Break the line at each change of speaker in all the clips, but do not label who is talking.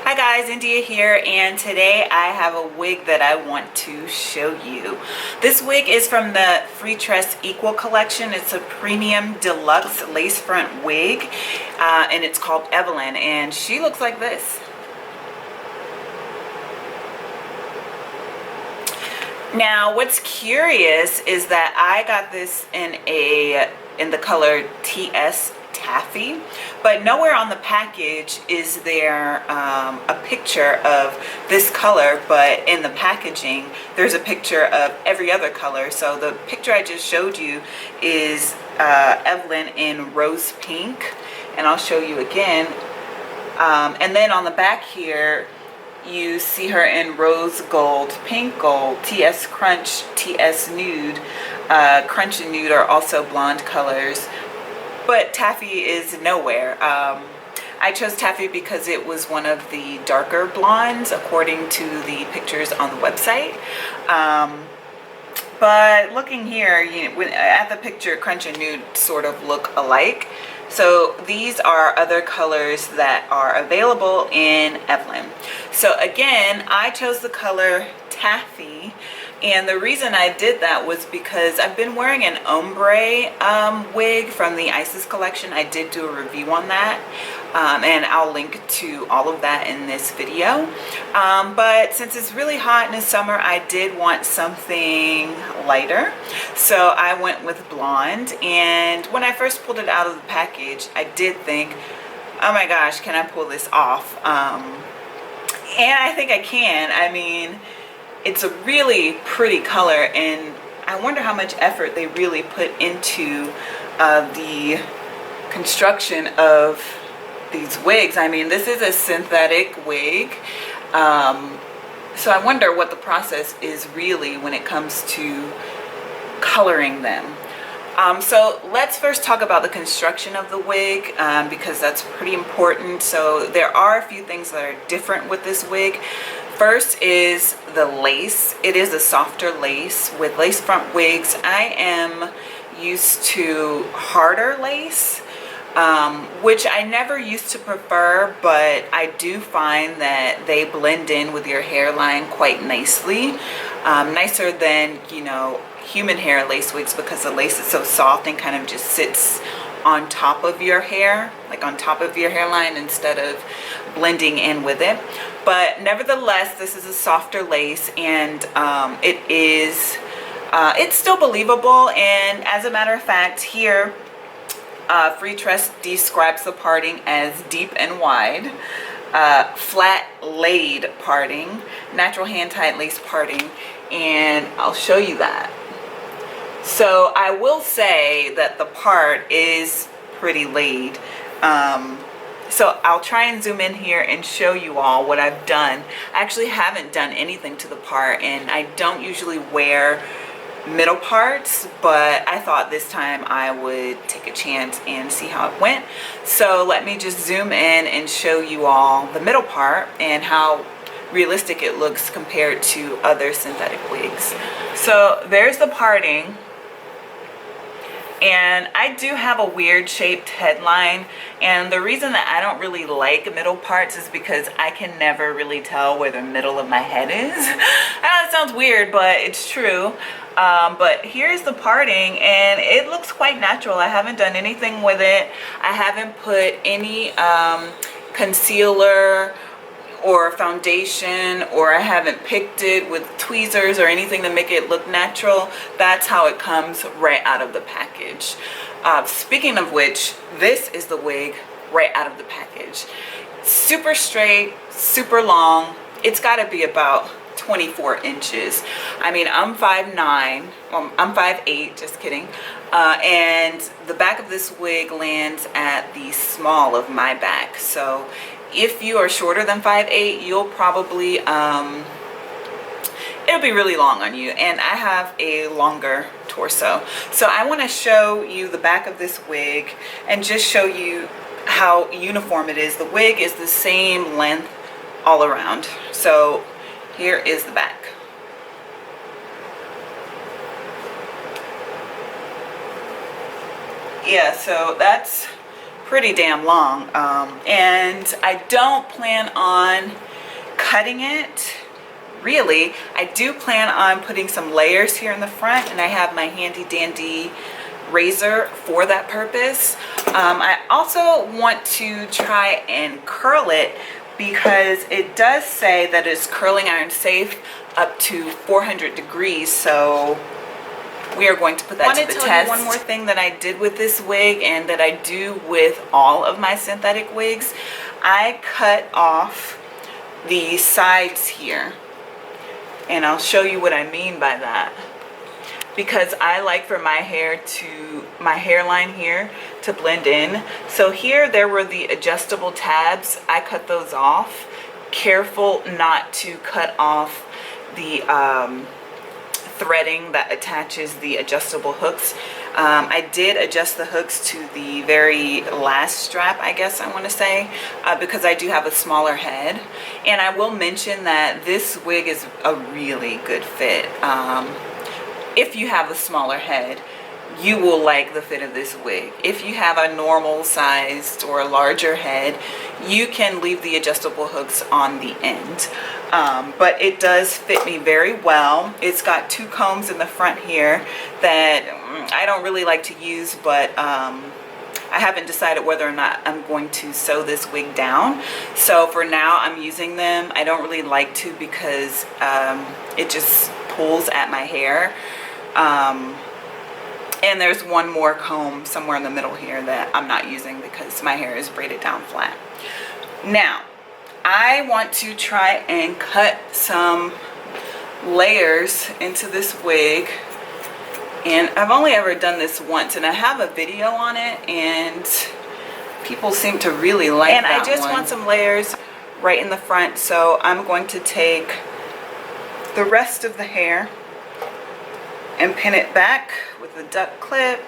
Hi guys, India here, and today I have a wig that I want to show you. This wig is from the Freetress Equal collection. It's a premium deluxe lace front wig, and it's called Evlyn, and she looks like this. Now, what's curious is that I got this in the color TS Taffy, but nowhere on the package is there a picture of this color, but in the packaging there's a picture of every other color. So the picture I just showed you is Evlyn in rose pink, and I'll show you again. And then on the back here you see her in rose gold, pink gold, TS Crunch, TS Nude. Crunch and Nude are also blonde colors, but Taffy is nowhere. I chose Taffy because it was one of the darker blondes according to the pictures on the website. But looking here, at the picture, Crunch and Nude sort of look alike. So these are other colors that are available in Evlyn. So again, I chose the color Taffy, and the reason I did that was because I've been wearing an ombre wig from the Isis collection. I did do a review on that, and I'll link to all of that in this video. But since it's really hot in the summer, I did want something lighter, so I went with blonde. And when I first pulled it out of the package, I did think, oh my gosh, can I pull this off? And I think I can. I mean, it's a really pretty color, and I wonder how much effort they really put into the construction of these wigs. I mean, this is a synthetic wig, so I wonder what the process is really when it comes to coloring them. So let's first talk about the construction of the wig, because that's pretty important. So there are a few things that are different with this wig. First is the lace. It is a softer lace. With lace front wigs, I am used to harder lace, which I never used to prefer, but I do find that they blend in with your hairline quite nicely, nicer than, you know, human hair lace wigs, because the lace is so soft and kind of just sits on top of your hair, like on top of your hairline, instead of blending in with it. But nevertheless, this is a softer lace, and it's still believable. And as a matter of fact, here Freetress describes the parting as deep and wide, flat laid parting, natural hand tied lace parting, and I'll show you that. So I will say that the part is pretty laid. So I'll try and zoom in here and show you all what I've done. I actually haven't done anything to the part, and I don't usually wear middle parts, but I thought this time I would take a chance and see how it went. So let me just zoom in and show you all the middle part and how realistic it looks compared to other synthetic wigs. So there's the parting. And I do have a weird shaped headline, and the reason that I don't really like middle parts is because I can never really tell where the middle of my head is. I know it sounds weird, but it's true. But here's the parting, and it looks quite natural. I haven't done anything with it. I haven't put any concealer or foundation, or I haven't picked it with tweezers or anything to make it look natural. That's how it comes right out of the package. Speaking of which, this is the wig right out of the package. Super straight, super long. It's got to be about 24 inches. I mean, I'm 5'9", well, I'm 5'8", just kidding. And the back of this wig lands at the small of my back. So if you are shorter than 5'8", you'll probably, it'll be really long on you, and I have a longer torso. So I want to show you the back of this wig and just show you how uniform it is. The wig is the same length all around. So here is the back. Yeah, so that's pretty damn long. And I don't plan on cutting it. Really, I do plan on putting some layers here in the front, and I have my handy dandy razor for that purpose. I also want to try and curl it because it does say that it's curling iron safe up to 400 degrees. So we are going to put that to the test. One more thing that I did with this wig, and that I do with all of my synthetic wigs, I cut off the sides here. And I'll show you what I mean by that. Because I like for my hairline here to blend in. So here there were the adjustable tabs. I cut those off. Careful not to cut off the threading that attaches the adjustable hooks. I did adjust the hooks to the very last strap, I guess I want to say, because I do have a smaller head. And I will mention that this wig is a really good fit. If you have a smaller head, you will like the fit of this wig. If you have a normal sized or a larger head, you can leave the adjustable hooks on the end. But it does fit me very well. It's got two combs in the front here that I don't really like to use, but I haven't decided whether or not I'm going to sew this wig down. So for now I'm using them. I don't really like to because it just pulls at my hair. And there's one more comb somewhere in the middle here that I'm not using because my hair is braided down flat. Now, I want to try and cut some layers into this wig. And I've only ever done this once, and I have a video on it, and people seem to really like that one. And I just want some layers right in the front, so I'm going to take the rest of the hair and pin it back with a duck clip.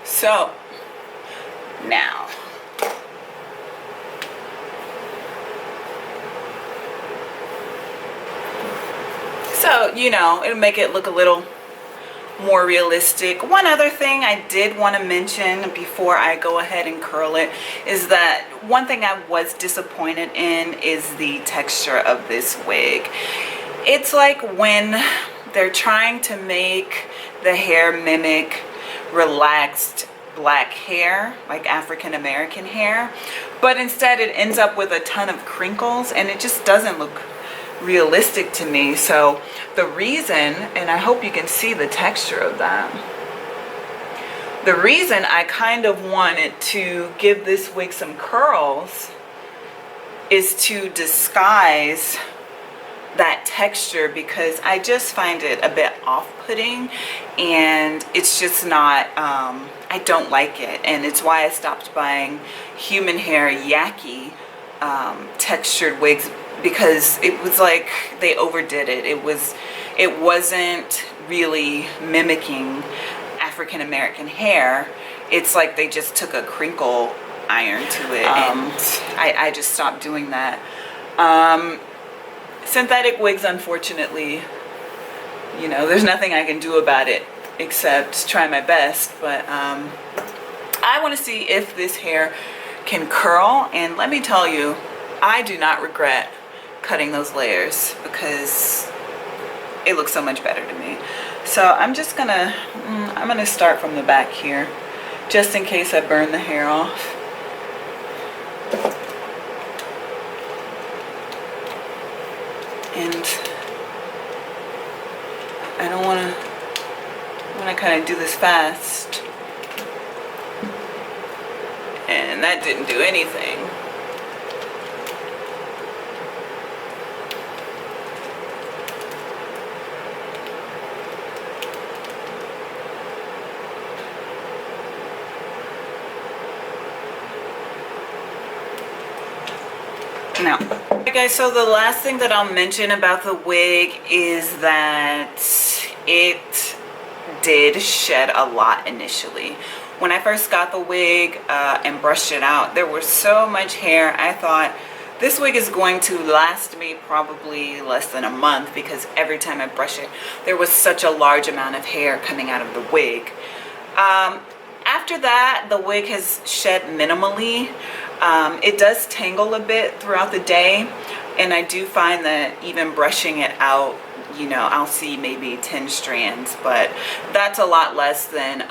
So now, you know, it'll make it look a little more realistic. One other thing I did want to mention before I go ahead and curl it is that one thing I was disappointed in is the texture of this wig. It's like when they're trying to make the hair mimic relaxed black hair, like African American hair, but instead it ends up with a ton of crinkles, and it just doesn't look realistic to me. So the reason, and I hope you can see the texture of that, the reason I kind of wanted to give this wig some curls is to disguise that texture, because I just find it a bit off-putting, and it's just not, I don't like it, and it's why I stopped buying human hair yaki textured wigs, because it was like they overdid it. It wasn't really mimicking African American hair. It's like they just took a crinkle iron to it, and I just stopped doing that. Synthetic wigs, unfortunately, you know, there's nothing I can do about it except try my best. But I want to see if this hair can curl, and let me tell you, I do not regret cutting those layers because it looks so much better to me. So I'm just gonna start from the back here, just in case I burn the hair off. And I don't want to kind of do this fast, and that didn't do anything. No. Okay guys, so the last thing that I'll mention about the wig is that it did shed a lot initially. When I first got the wig and brushed it out, there was so much hair. I thought this wig is going to last me probably less than a month, because every time I brush it, there was such a large amount of hair coming out of the wig. After that, the wig has shed minimally. It does tangle a bit throughout the day, and I do find that even brushing it out, you know, I'll see maybe 10 strands, but that's a lot less than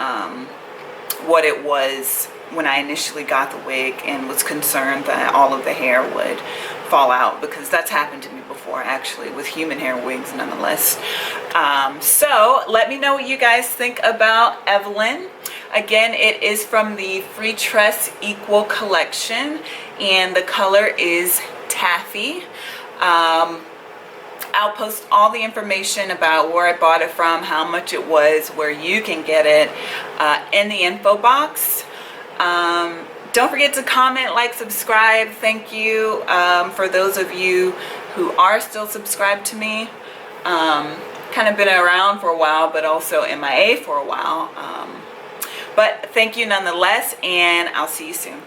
what it was when I initially got the wig and was concerned that all of the hair would fall out, because that's happened to me before actually with human hair wigs nonetheless. So let me know what you guys think about Evlyn. Again, it is from the Freetress Equal collection, and the color is Taffy. I'll post all the information about where I bought it from, how much it was, where you can get it in the info box. Don't forget to comment, like, subscribe. Thank you for those of you who are still subscribed to me. Kind of been around for a while, but also MIA for a while. But thank you nonetheless, and I'll see you soon.